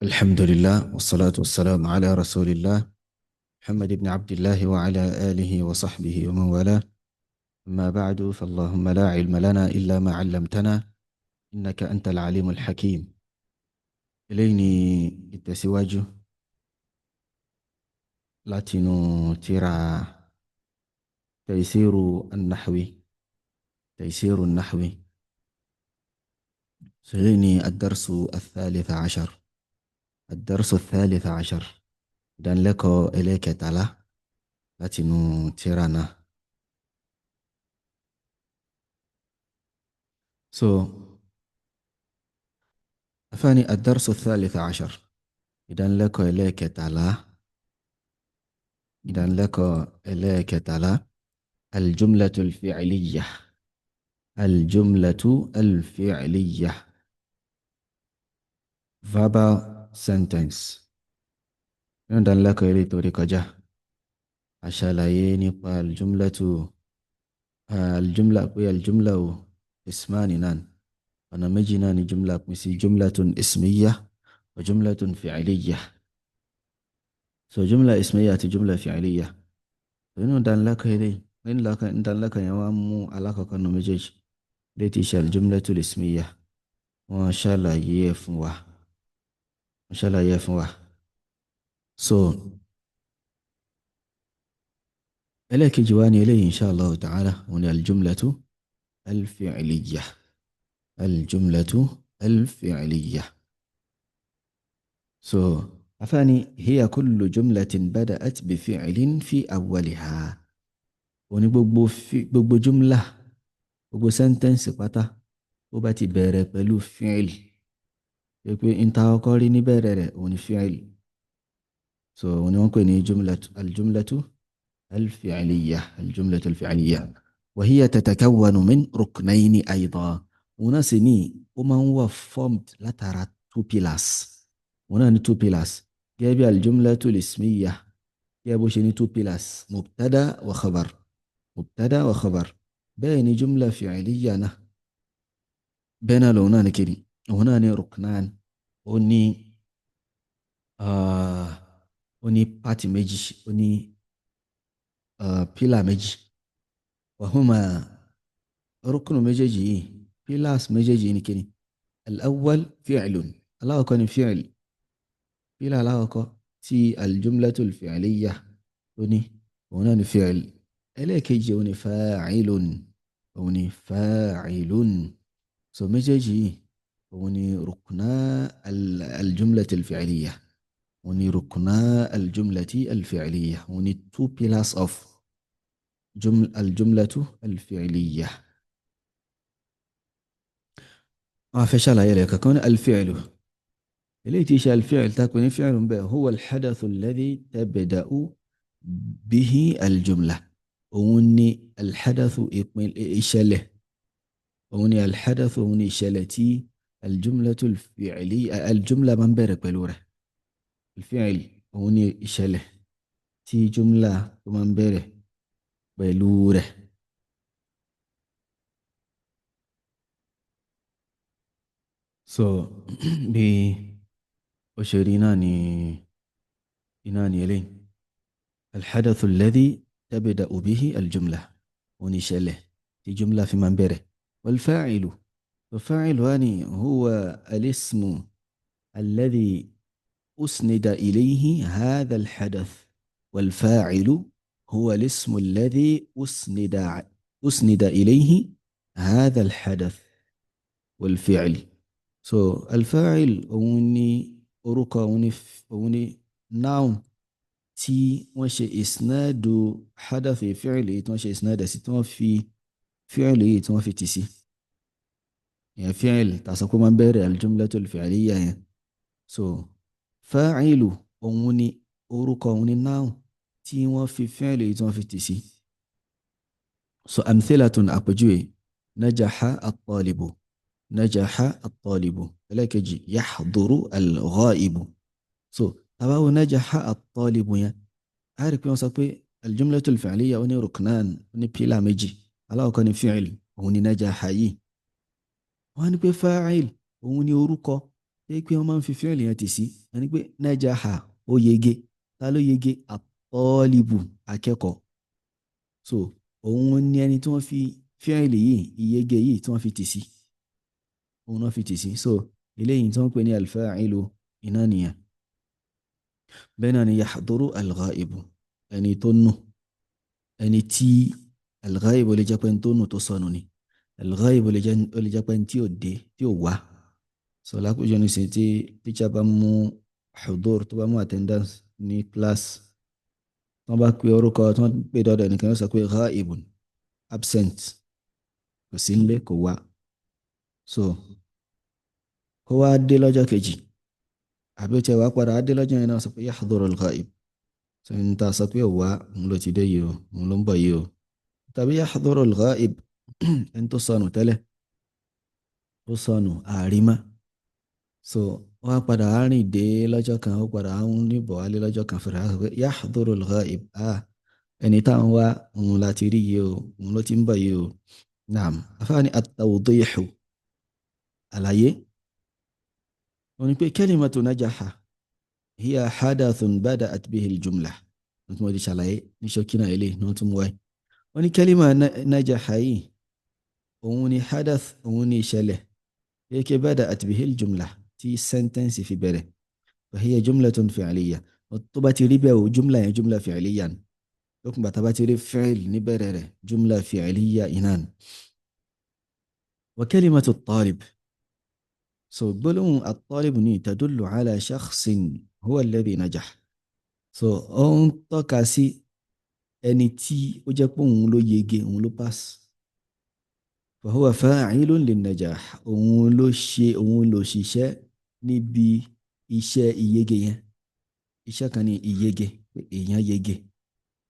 الحمد لله والصلاة والسلام على رسول الله محمد بن عبد الله وعلى آله وصحبه ومن والاه. أما بعد فاللهم لا علم لنا إلا ما علمتنا إنك أنت العليم الحكيم. إليني التسواج لاتينو تيرا تيسير النحوي تيسير النحوي سيريني الدرس الثالث عشر دان لكو إليك تلا لاتينو تيرانا. So أفاني الدرس الثالث عشر إذا لك إليك تعالى إذا لك إليك تعالى الجملة الفعلية الجملة الفعلية verbal sentence. إذا لك إليك طريقة جه أشالايني الجملة اسمان نان أنا مجنان جملة مثل جملة اسمية وجملة فعلية. جملة اسمية جملة فعلية. inú ìdánilẹ́kọ̀ọ́ eré nínú ìdánilẹ́kọ̀ọ́ yẹn wọ́n mú alákọ̀ọ́kọ́ nínú méjèèjì létí iṣẹ́ al-jumlatul ismiyya. wọ́n ṣàlàyé ẹ̀ fún wa wọ́n ṣàlàyé ẹ̀ fún wa. so ẹlẹ́ẹ̀kejì wa ni eléyìí insha Allah ta'ala òun ni al-jumlatu al-fi'liyya al-jumlatu al-fi'liyya. so afáàní hiya kullu jumlatin bada'at bi fi'lin fi awwaliha. òun ni gbogbo jumla gbogbo sẹ́ńtẹ́ǹsì pátá ó bá ti bẹ̀rẹ̀ pẹ̀lú fi'il pé ìta ọkọ rí níbẹ̀rẹ̀ rẹ̀ òun ni fi'il. so òun ni wọ́n pè ní aljumlatu alfi'aliyya wa hiya tatakawwanu min ruknayni aydan. òun náà sì ní ó máa ń wà formed látara two pillars. òun náà ní two pillars gẹ́gẹ́ bí aljumlatu lismiyya gẹ́gẹ́ bó ṣe ní two pillars mubtada wa khabar. bẹ́ẹ̀ ni jumla fi'aliyya náà bẹ́ẹ̀ náà lòun náà ní kiri òun náà ní ruknan. ó ní pàtì méjì ó ní pílà méjì. wàhùnmá rukunu méjèèjì yìí pillars méjèèjì ní kiri al-awwal fi'lun aláwọ̀kọ́ ni fi'l. pílà aláwọ̀kọ́ tí aljumlatul fi'aliyya ó ní òun náà ní fi'l. ẹlẹ́ẹ̀kejì òun ni fa'ilun. so méjèèjì yìí òun ni rukna aljumlati alfi'aliyya òun ni rukna aljumlati alfi'aliyya òun ni two pillars of aljumlatu alfi'aliyya. wọ́n fẹ́ ṣàlàyé rẹ̀ kankan ní alfi'lu. eléyìí tí ṣe alfi'l tá pé ní fi'lun bẹ́ẹ̀ huwa alhadathu alladhi tabda'u bihi aljumla. òun ni alhadathu ìṣẹ̀lẹ̀ òun ni alhadathu òun ni ìṣẹ̀lẹ̀ tí aljumlatul fi'liyya aljumla máa ń bẹ̀rẹ̀ pẹ̀lú rẹ̀. alfi'l òun ni ìṣẹ̀lẹ̀ tí jumla tó máa ń bẹ̀rẹ̀ pẹ̀lú rẹ̀. so bí ó ṣe rí náà ni eléyìí alhadathu alladhi tabda'u bihi aljumla òun ni ìṣẹ̀lẹ̀ tí jumla fi máa ń bẹ̀rẹ̀. والفاعل وفاعل هو الاسم الذي أسند إليه هذا الحدث. والفاعل هو الاسم الذي أسند إليه هذا الحدث والفعل. so الفاعل أوني أوروكا أوني noun tí wọ́n ṣe ìsìnádù hadath fi'li tí wọ́n ṣe ìsìnádù sí tí wọ́n fi fi'li yìí tí wọ́n fi tì sí. ìyẹn fi'l tàṣọ kó máa ń bẹ̀rẹ̀ aljumlatul fi'liyya yẹn. so fa'ilu òun ni orúkọ òun ni noun tí wọ́n fi fi'li yìí tí wọ́n fi tì sí. so amthilatun àpèjúwe najaha at-talibu ẹlẹ́kejì yahduru al-ghaibu. so tabawo najaha at-talibu yẹn a rí pé wọ́n sọ pé aljumlatul fi'liyya ó ní ruknan ó ní pílà méjì. aláwọ̀kọ́ ni fi'l òun ni najaha yìí. wọ́n ní pé fa'il òun ni orúkọ pé wọ́n máa ń fi fíìlì yẹn tì sí ẹni pé najaha ó yege, ta ló yege? At-talibu, akẹ́kọ̀ọ́. So òun ni ẹni tí wọ́n fi fíìlì yìí, ìyege yìí tí wọ́n fi tì sí, òun náà fi tì sí. So eléyìí tí wọ́n pè ní al-fa'ilu iná nìyẹn. bẹ́ẹ̀ náà ni yahduru al-ghaibu, ẹni tó nù, ẹni tí al-ghaibu lè jẹ́ pé ẹni tó nù tó sọnù ni, al-ghaibu lè jẹ́ pé ẹni tí ò dé, tí ò wá. So lápèjọ ní sè tí teacher bá mú hudur, tó bá mú attendance ní class, tí wọ́n bá pe orúkọ, tí wọ́n pè dọ́dọ̀ ẹnìkan, wọ́n sọ pé ghaibun, absent, kò sí nílé, kò wá. So kó wá dé lọ́jọ́ kejì, àbí ó tiẹ̀ wá padà á dé lọ́jọ́ yẹn náà, sọ pé yahduru al-ghaib. So n ta sọ pé ò wá, òun ló ti dé yìí o, òun ló ń bọ̀ yìí o. Tàbí yahduru al-ghaib, ẹni tó sọnù tẹ́lẹ̀, ó sọnù àrímá. So wọ́n á padà á rìn dé lọ́jọ́ kan, ó padà á ń níbọ̀ wálé lọ́jọ́ kan, fẹ̀rẹ̀ á sọ pé yahduru al-ghaib, ẹni táwọn wá, òun láti rí yìí o, òun ló ti ń bọ̀ yìí o. Naam, afáàní at-tawdihu, àlàyé. wọ́n ní pé kalimatu najaha hiya hadathun bada'at bihi al-jumla. wọ́n tún wọ́n ti ṣàlàyé ní ṣókínà ilé ní wọ́n tún mú wáyé. wọ́n ní kalima najaha yìí, òun ni hadath, òun ni ìṣẹ̀lẹ̀ yake bada'at bihi al-jumla, tí sẹ́ńtẹ́ǹsì fi bẹ̀rẹ̀. fa hiya jumlatun fi'liyya, tó bá ti rí bẹ́ẹ̀ o, jumla yẹn jumla fi'liyya ni. lókun bàtà bá ti rí fi'l níbẹ̀rẹ̀ rẹ̀, jumla fi'liyya inan. wa kalimatu at-talib, so gbólóhùn at-talib ní tadullu ala shakhsin huwa alladhi najah. So ó ń tọ́ka sí ẹni tí ó jẹ́ pé òun ló yege, òun ló pass. fa huwa fa'ilun lin-najah, òun ló ṣe, òun ló ṣiṣẹ́ níbi iṣẹ́ ìyege yẹn. iṣẹ́ kan ní ìyege, pé èèyàn yege.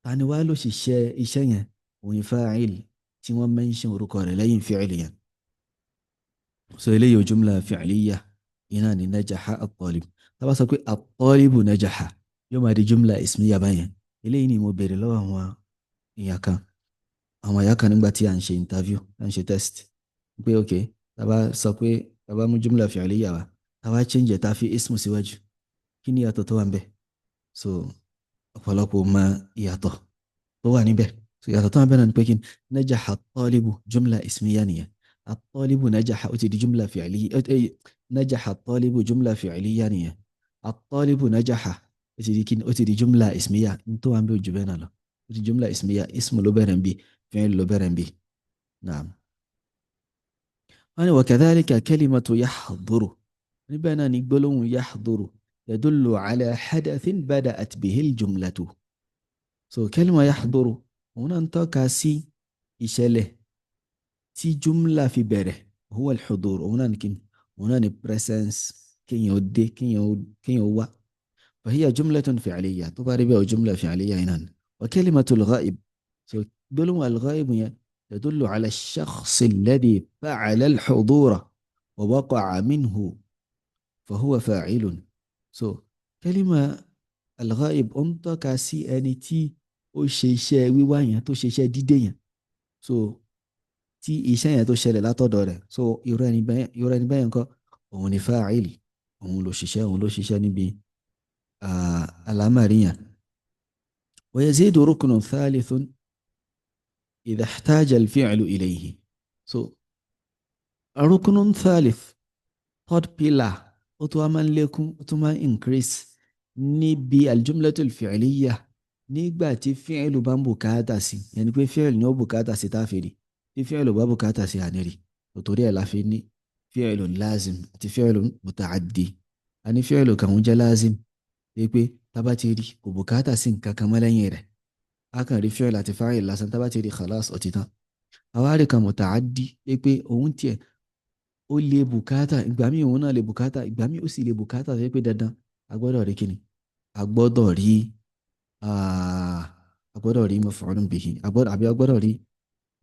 ta ni wá ló ṣiṣẹ́ iṣẹ́ yẹn? òun ni fa'il tí wọ́n mention orúkọ rẹ̀ lẹ́yìn fi'il yẹn. so eléyìí jumla fi'liyya iná ni najaha at-talib. tá bá sọ pé at-talibu najaha, yóò máa di jumla ismiyya báyẹn. eléyìí ni mo béèrè lọ́wọ́ àwọn ìyá kan nígbà tí à ń ṣe interview, à ń ṣe test, pé ok, tá bá sọ pé, tá bá mú jumla fi'liyya wa, tá bá change tá fi ismu síwájú, kí ni ìyàtọ̀ tó wà níbẹ̀? So ọ̀pọ̀lọpọ̀ mọ ìyàtọ̀ tó wà níbẹ̀. so ìyàtọ̀ tó wà níbẹ̀ náà ni pé kí ni najaha at-talibu jumla ismiyya nìyẹn. الطالب نجح أتدي جملة فعلية، نجح الطالب جملة فعلية نية. الطالب نجح أتدي جملة اسمية، انتو عم بيوجبنا له، أتدي جملة اسمية، اسم لبرن بي، فعل لبرن بي. نعم. أنا وكذلك كلمة يحضر، نبنا نقبلون يحضر يدل على حدث بدأت به الجملة. so كلمة يحضر هنا انتقى سي إشاله tí jumla fi bẹ̀rẹ̀, huwa al-hudur, òun náà ni presence, kéèyàn ó dé, kéèyàn ó wá. fa hiya jumlatun fi'liyya, tó bá rí bẹ́ẹ̀ jumla fi'liyya iná ni. wa kalimatul ghaib, so gbólóhùn al-ghaib yẹn tadullu ala ash-shakhs alladhi fa'ala al-hudura wa waqa'a minhu fa huwa fa'ilun. so kalima al-ghaib ó ń tọ́ka sí ẹni tí ó ṣe iṣẹ́ wíwá yẹn, tó ṣe iṣẹ́ dídé yẹn. so tí iṣẹ́ yẹn tó ṣẹlẹ̀ látọ̀dọ̀ rẹ̀, so irú ẹni bẹ́ẹ̀ ńkọ́, òun ni fa'il, òun ló ṣiṣẹ́ níbi àlámàrí yẹn. wa yazidu ruknun thalithun idha ihtaja al-fi'lu ilayhi. so ruknun thalith, third pillar, ó tún wá máa ń lékún, ó tún máa ń increase níbi al-jumlatul fi'liyya nígbà tí fi'lu bá ń bùkátà sí, yẹni pé fi'lu ní ó bùkátà sí táfìrí. tí fi'lu bá bùkátà sí àníri, torí ẹ̀ la fi ní fi'lun lazim àti fi'lun muta'addi. a ní fi'lu kan ń jẹ́ lazim, pé tábà ti rí kò bùkátà sí nǹkan kan mọ́ lẹ́yìn rẹ̀, a kàn rí fi'lu àti fa'il lásán, tábà ti rí khalas ó ti tán. àwárí kan muta'addi, pé òun tiẹ̀ ó lè bùkátà, ìgbà míì òun náà lè bùkátà, ìgbà míì ó sì lè bùkátà, pé dandan a gbọ́dọ̀ rí kíni, a gbọ́dọ̀ rí maf'ulun bihi, àbí a gbọ́dọ̀ rí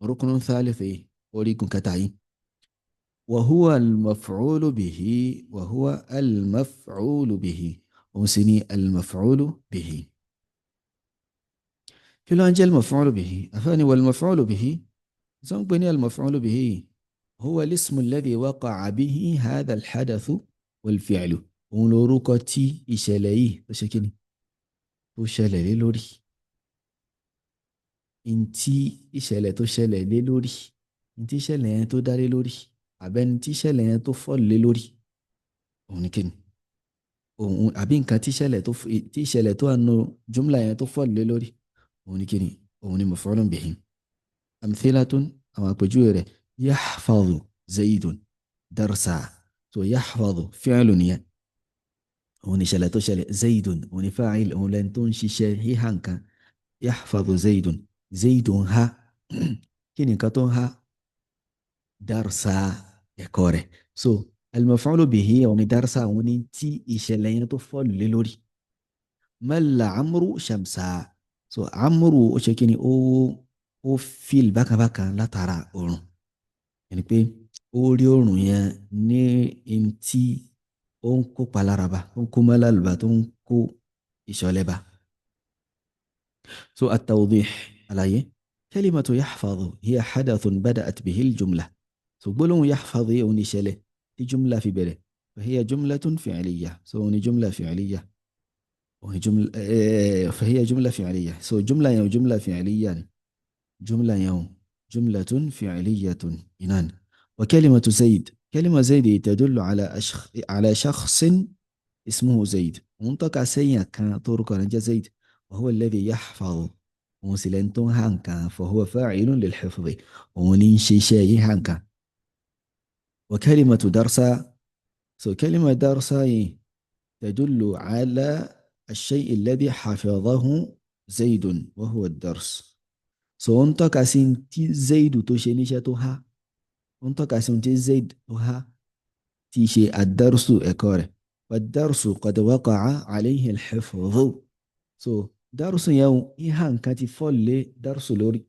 ركن ثالث أريكم كتاي، وهو المفعول به، وهو المفعول به، وسني المفعول به. كل أنجل المفعول به أفاني، والمفعول به زنبني المفعول به هو الاسم الذي وقع به هذا الحدث wal-fi'lu òun lorúkọ tí ìṣẹ̀lẹ̀ yìí tó ṣe kíni tó ṣẹlẹ̀ lé lórí. Ntí ìṣẹ̀lẹ̀ tó ṣẹlẹ̀ lé lórí, ntí ìṣẹ̀lẹ̀ yẹn tó dá lé lórí, àbẹ́ni tí ìṣẹ̀lẹ̀ yẹn tó fọ́ lé lórí, òun ni kíni. Òun àbí nǹkan tí ìṣẹ̀lẹ̀ tó àánú jumla yẹn tó fọ́ lé lórí, òun ni kíni, òun ni maf'ulun bihi. Amthilatun, àwọn àpèjúwe rẹ̀: yahfazu zaidun darsa. So yahfazu fi'lu nìyẹn, òun ni ìṣẹ̀lẹ̀ tó ṣẹlẹ̀. Zaidun òun ni fa'il, òun lẹni tó ń ṣiṣẹ́ híhà nǹkan. Yahfazu zaidun, zaidun ha. Kí ni nǹkan tó ń ha? Darsa, ẹ̀kọ́ rẹ̀. So al-maf'ulu bihi òun ni darsa, òun ni tí ìṣẹ̀lẹ̀ yẹn tó fọ́ lé lórí. Malla amru shamsa. So amru ó ṣe kí ni, ó feel bákàbákan látara oòrùn. Ẹni pé ó rí oòrùn yẹn ní ntí ó ń kó palaraba, tó ń kó mọ́lálùbá, tó ń kó ìṣọ̀lẹ́ba. So at-tawdih, àlàyé. Kalimatu yahfazu hiya hadathun bada'at bihi al-jumla. So gbólóhùn yahfazu yìí òun ni ìṣẹ̀lẹ̀ tí jumla fi bẹ̀rẹ̀. Fahiya jumlatun fi'liyyah. So òun ni jumla fi'liyyah. òun ni jumla fahiya jumla fi'liyyah. So jumla yẹn jumla fi'liyyah ni. جملة يوم جملة فعلية إنان. وكلمة زيد، كلمة زيد تدل على شخص اسمه زيد، منطقة سيئة كان طرق رنجة زيد، وهو الذي يحفظ وسلنتون هانكا، فهو فاعل للحفظ وننشي شيء هانكا. وكلمة درسا، كلمة درسا تدل على الشيء الذي حفظه زيد وهو الدرس. Ó ń tọ́ka sí tí zaidu tó ṣe níṣẹ́ tó há. Ó ń tọ́ka sí tí zaid tó há tí ṣe ad-darsu, ẹ̀kọ́ rẹ̀. wad-darsu qad waqa'a alayhi al-hifdhu. So darsu yẹn ìhà nǹkan ti fọ́ lé darsu lórí.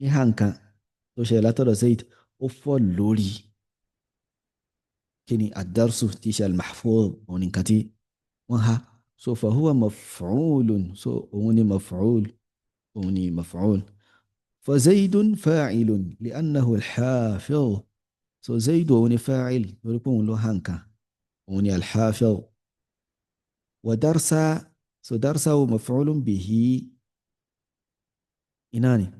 Ìhà nǹkan tó ṣe látọ̀dọ̀ zaid ó fọ́ lórí kí ni ad-darsu tí ṣe al-mahfuz, òun ni nǹkan tí wọ́n há. So fahuwa maf'ulun. So òun ni maf'ul. òun ni maf'ul. فزيد فاعل لأنه الحافظ. So زيد هو فاعل يقولون له هانكا هو الحافظ. ودرس، so درس هو مفعول به إناني،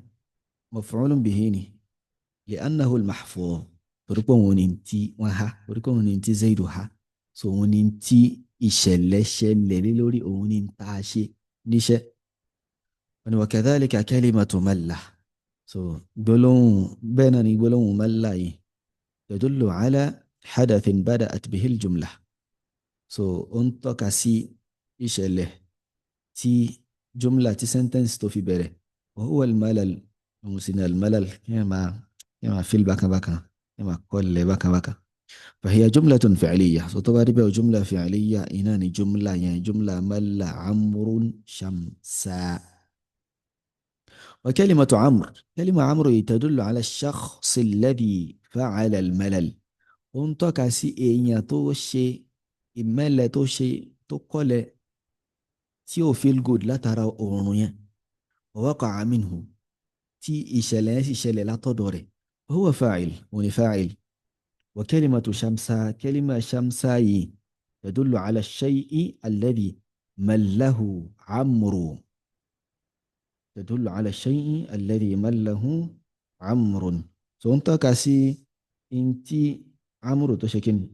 مفعول به لأنه المحفوظ. يقولون انتي وها، يقولون انتي زيد ها. so انتي ìṣẹ̀lẹ̀ lórí òun ni tá ṣe níṣẹ́. وكذلك كلمة ملة. So gbólóhùn bẹ́ẹ̀ náà ni gbólóhùn malla yìí tadullu ala hadathin bada'at bihi al-jumla. So ó ń tọ́ka sí ìṣẹ̀lẹ̀ tí jumla tí sentence tó fi bẹ̀rẹ̀. wa huwa al-malal, òun sì ni al-malal, kí ẹ máa feel bákan kí ẹ máa kọ́lẹ̀ bákan. fahiya jumlatun fi'liyyah. So tó bá rí bẹ́ẹ̀ jumla fi'liyyah iná ni jumla yẹn, jumla malla amrun shamsa. وكلمة عمرو، كلمة عمرو تدل على الشخص الذي فعل الملل. ó ń tọ́ka sí èèyàn tó ṣe ìmẹ́lẹ̀, tó kọ́lẹ̀, tí ò feel good látara oòrùn yẹn. ووقع منه، tí ìṣẹ̀lẹ̀ yẹn sì ṣẹlẹ̀ látọ̀dọ̀ rẹ̀. وهو فاعل، òun ni fa'il. وكلمة شمسة، كلمة شمسة yìí تدل على الشيء الذي مله عمرو. تدل على الشيء الذي مله عمرو. So ń tọ́ka sí ntí amúrò tó ṣe kí ni,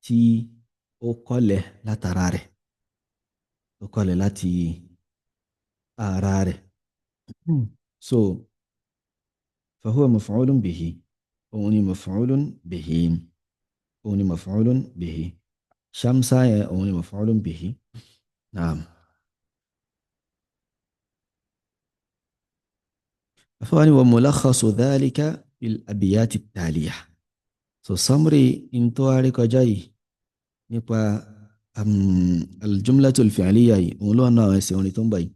tí ó kọ́lẹ̀ látara rẹ̀, ó kọ́lẹ̀ láti ara rẹ̀. So فهو مفعول به، òun ni مفعول به، òun ni مفعول به. شمسة òun ni مفعول به. نعم. أفاني وملخص ذلك في الأبيات التالية. So summary انتواري كجاي نبقى الجملة الفعلية ولونا يسيوني تنبي.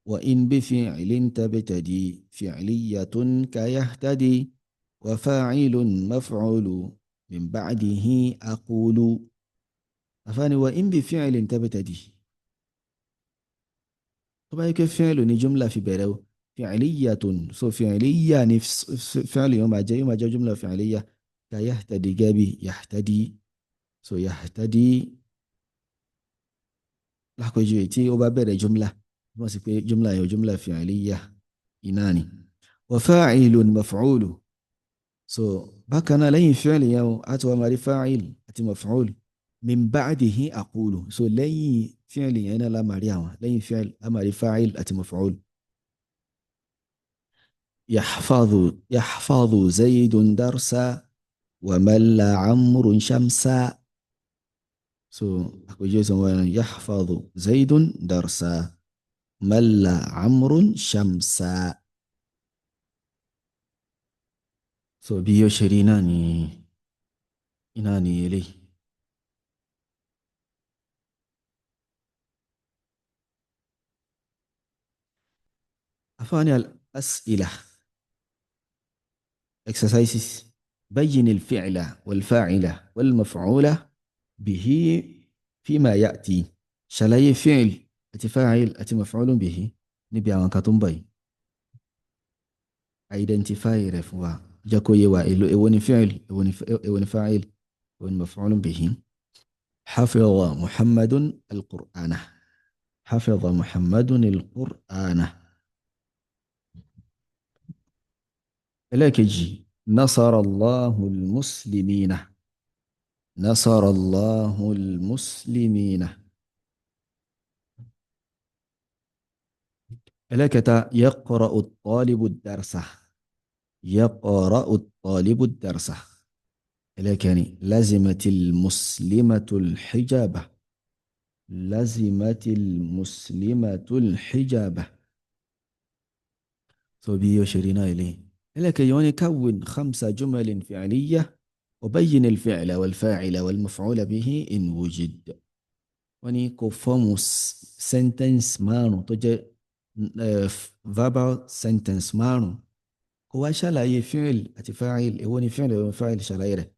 وإن بفعل تبتدي فعلية كيهتدي، وفاعل مفعول من بعده أقول. أفاني وإن بفعل تبتدي، طبعا كيف فعل جملة في بلو فعلية. So فعلية نفس فعل يوم جاء جملة فعلية كيهتدي جابي يهتدي. so yahtadi lápèjúwe tí ó bá bẹ̀rẹ̀ jumla wọ́n sì pé jumla yẹn jumla fi'liyya iná ni wa fa'ilun maf'ulu so bákan náà lẹ́yìn fi'li yẹn o a ti wá máa rí fa'il àti maf'ul min ba'dihi aqulu so lẹ́yìn fi'li yẹn náà la máa rí àwọn lẹ́yìn fi'il a máa rí fa'il àti maf'ul yahfadhu zaydun darsa wa malla amrun shamsa so àpèjúwe sọ wọn yahfadhu zaydun darsa malla amrun shamsa so bí yóò ṣe rí náà ni iná ni eléyìí. أفاني الأسئلة exercises بين الفعل والفاعل والمفعول به فيما يأتي ṣàlàyé فعل àti فاعل àti مفعول به níbi àwọn kan tó ń bọ̀ yìí identify rẹ̀ fún wa jẹ́ kó yé wa èwo ni فعل èwo ni فاعل èwo ni مفعول به حفظ محمد القرآن حفظ محمد القرآن ẹlẹ́ẹ̀kejì nasara Allahul muslimina nasara Allahul muslimina ẹlẹ́ẹ̀kẹta yaqra'u at-talibu ad-darsa yaqra'u at-talibu ad-darsa ẹlẹ́ẹ̀kẹrin lazimatil muslimatul hijaba lazimatil muslimatul hijaba so bí yóò ṣe rí náà eléyìí لك يعني كون 5 جمل فعلية وبين الفعل والفاعل والمفعول به إن وجد وني كفوم sentence مانو تجي verbal sentence مانو هو شلعي فعل أتفاعل هو فعل وفاعل شلعي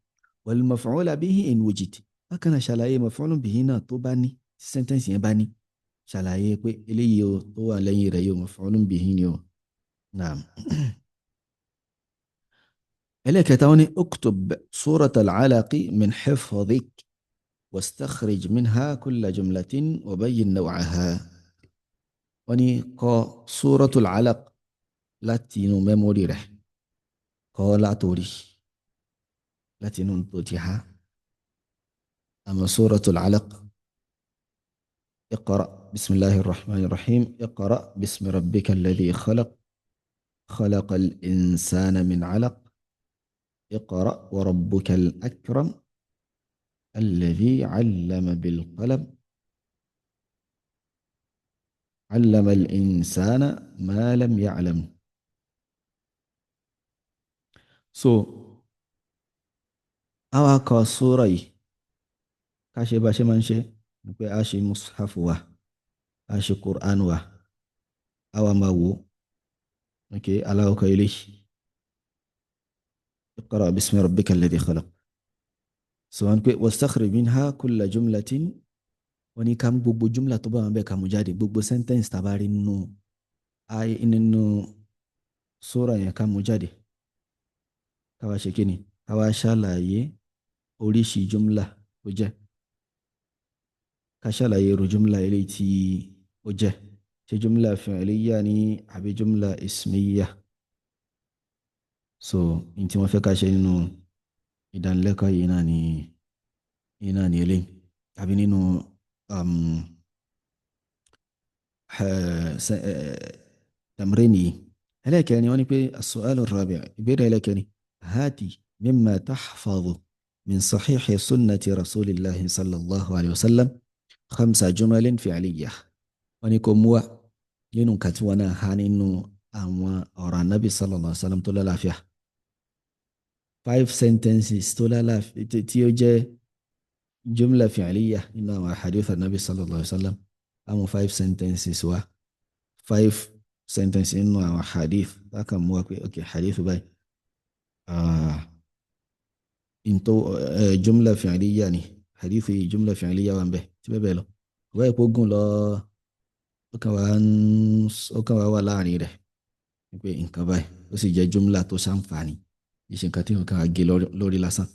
والمفعول به إن وجد أكن شلعي مفعول به هنا طباني sentence يباني شلعي إليه طوى لي ريو مفعول به نيو نعم إليك توني اكتب صورة العلق من حفظك واستخرج منها كل جملة وبين نوعها وني قا صورة العلق لاتينو ميموري رح قا لا توري لاتينو توتيها أما صورة العلق اقرأ بسم الله الرحمن الرحيم اقرأ باسم ربك الذي خلق خلق الإنسان من علق اقرأ وربك الأكرم الذي علم بالقلم علم الإنسان ما لم يعلم so àwa kọ sura yìí ká ṣe bá ṣe máa ń ṣe pé a ṣe mushaf wa a ṣe Qur'an wa àwa máa wò ok aláwọ̀ kan eléyìí اقرأ باسم ربك الذي خلق سواء واستخرج منها كل جملة وني كم gbogbo jumla tó bá wọn bẹ́ẹ̀ ká mú jáde gbogbo sentence tá bá rí nínú sura yẹn ká mú jáde ká wá ṣe kíni ká wá ṣàlàyé oríṣi jumla ó jẹ́ ká ṣàlàyé irú jumla eléyìí tí ó jẹ́ ṣé jumla fi'liya ni àbí jumla ismiya so in tí wọ́n fẹ́ ká ṣe nínú ìdánilẹ́kọ̀ọ́ yìí náà ni eléyìí àbí nínú تمرين هلاك يعني السؤال الرابع يبير لك يعني هاتي مما تحفظ من صحيح سنة رسول الله صلى الله عليه وسلم 5 جمل فعلية ونكم هو لنو كتوانا هانينو أما أورا النبي صلى الله عليه وسلم تلا لافيا 5 sentences تلا لافيا تيوجي جملة فعلية إنما حديث النبي صلى الله عليه وسلم أما 5 sentences 5 sentences إنما حديث لكن موكي أوكي حديث باي انتو جملة فعلية يعني حديث جملة فعلية وان به تبقى له ويقول له ọkàn wa wà láàrin rẹ̀ pé nǹkan báyìí ó sì jẹ́ jumla tó ṣàǹfààní ìṣe nǹkan tí nǹkan àgé lórí lásán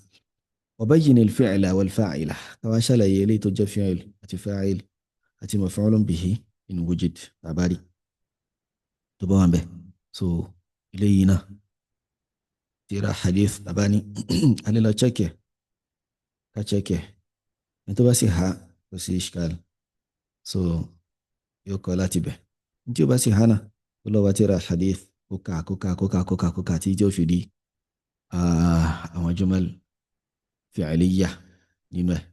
وبين الفعل والفاعل كما شاء لي تجا فعل أتي فاعل أتي مفعول به إن وجد عباري تبوان به so إلينا ترى حديث أباني على لا تشكي كتشكي أنت بس إشكال so يوكو لا تبه أنت بس هنا ولو ترى حديث كوكا تيجي في دي أو جمل فعلية نينوه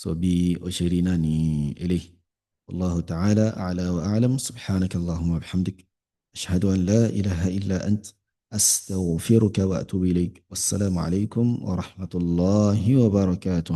so bí ó ṣe rí náà ní eléyìí wallahu ta'ala a'la wa a'lam subhanaka allahumma wa bihamdik ashhadu an la ilaha illa ant astaghfiruka wa atubu ilayk wassalamu alaykum wa rahmatullahi wa barakatuh